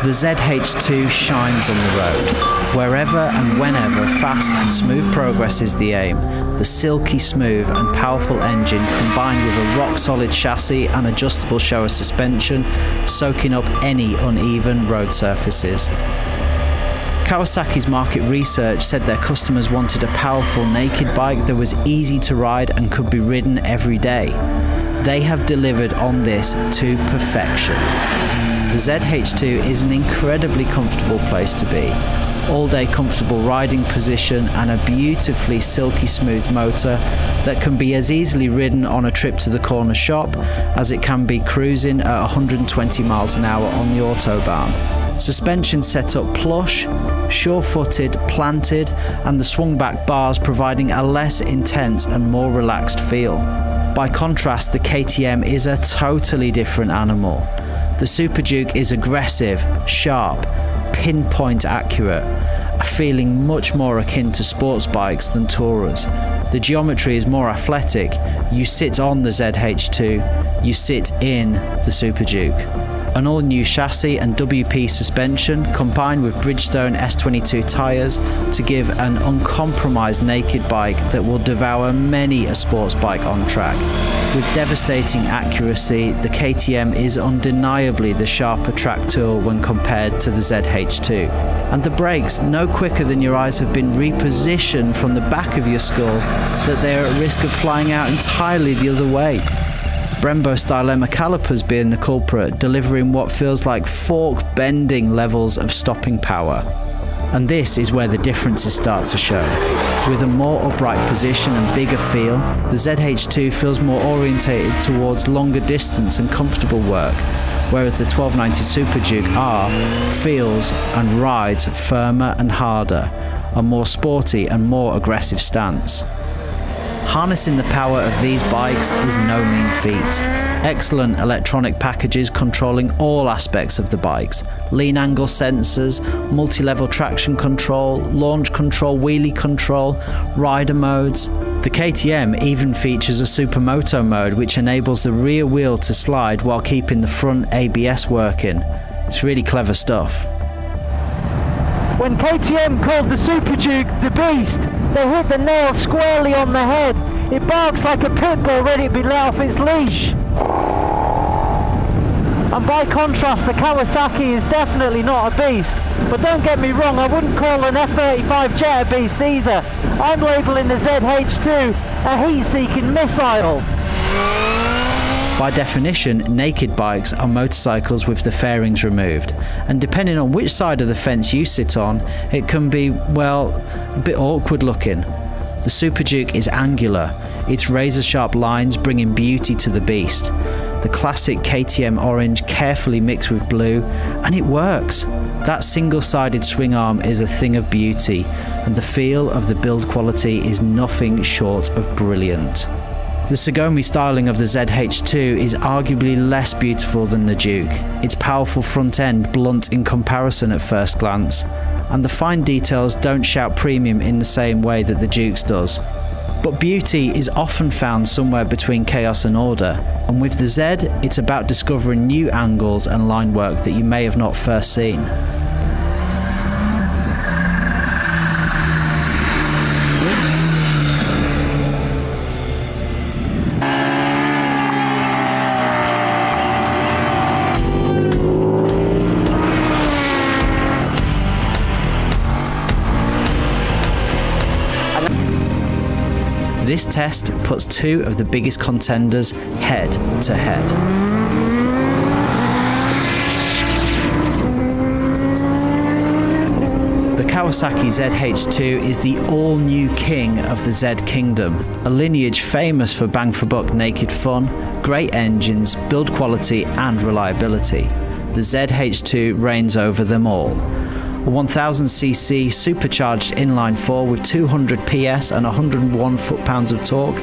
The zh2 shines on the road. Wherever and whenever fast and smooth progress is the aim, the silky smooth and powerful engine combined with a rock-solid chassis and adjustable shower suspension, soaking up any uneven road surfaces. Kawasaki's market research said their customers wanted a powerful naked bike that was easy to ride and could be ridden every day. They have delivered on this to perfection. The zh2 is an incredibly comfortable place to be. All-day comfortable riding position and a beautifully silky smooth motor that can be as easily ridden on a trip to the corner shop as it can be cruising at 120 miles an hour on the autobahn. Suspension set up plush, sure-footed, planted, and the swung-back bars providing a less intense and more relaxed feel. By contrast, the KTM is a totally different animal. The superduke is aggressive, sharp, pinpoint accurate, a feeling much more akin to sports bikes than tourers. The geometry is more athletic. You sit on the zh2, you sit in the superduke. An all-new chassis and WP suspension combined with Bridgestone S22 tyres to give an uncompromised naked bike that will devour many a sports bike on track. With devastating accuracy, the KTM is undeniably the sharper track tool when compared to the zh2. And the brakes, no quicker than your eyes have been repositioned from the back of your skull that they are at risk of flying out entirely the other way. Brembo Stylema calipers being the culprit, delivering what feels like fork-bending levels of stopping power. And this is where the differences start to show. With a more upright position and bigger feel, the zh2 feels more orientated towards longer distance and comfortable work, whereas the 1290 Superduke R feels and rides firmer and harder, a more sporty and more aggressive stance. Harnessing the power of these bikes is no mean feat. Excellent electronic packages controlling all aspects of the bikes. Lean angle sensors, multi-level traction control, launch control, wheelie control, rider modes. The KTM even features a supermoto mode which enables the rear wheel to slide while keeping the front ABS working. It's really clever stuff. When KTM called the Superduke the Beast, they hit the nail squarely on the head. It barks like a pit bull ready to be let off its leash. And by contrast, the Kawasaki is definitely not a beast. But don't get me wrong, I wouldn't call an F35 Jet a beast either. I'm labelling the zh2 a heat-seeking missile. By definition, naked bikes are motorcycles with the fairings removed, and depending on which side of the fence you sit on, it can be, well, a bit awkward looking. The Superduke is angular, its razor-sharp lines bringing beauty to the beast. The classic KTM orange carefully mixed with blue, and it works. That single-sided swing arm is a thing of beauty, and the feel of the build quality is nothing short of brilliant. The Sagomi styling of the zh2 is arguably less beautiful than the Duke, its powerful front end blunt in comparison at first glance, and the fine details don't shout premium in the same way that the Duke's does. But beauty is often found somewhere between chaos and order, and with the Z, it's about discovering new angles and line work that you may have not first seen. This test puts two of the biggest contenders head to head. The Kawasaki zh2 is the all-new king of the Z Kingdom, a lineage famous for bang-for-buck naked fun, great engines, build quality and reliability. The zh2 reigns over them all. A 1000cc supercharged inline-4 with 200 PS and 101 foot-pounds of torque,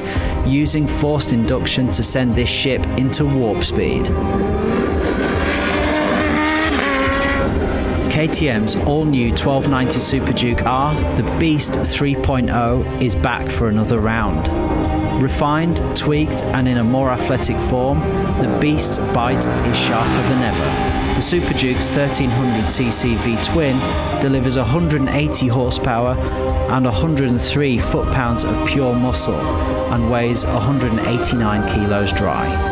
using forced induction to send this ship into warp speed. KTM's all-new 1290 Superduke R, the Beast 3.0, is back for another round. Refined, tweaked, and in a more athletic form, the Beast's bite is sharper than ever. The The superduke's 1300cc V-twin delivers 180 horsepower and 103 foot-pounds of pure muscle and weighs 189 kilos dry.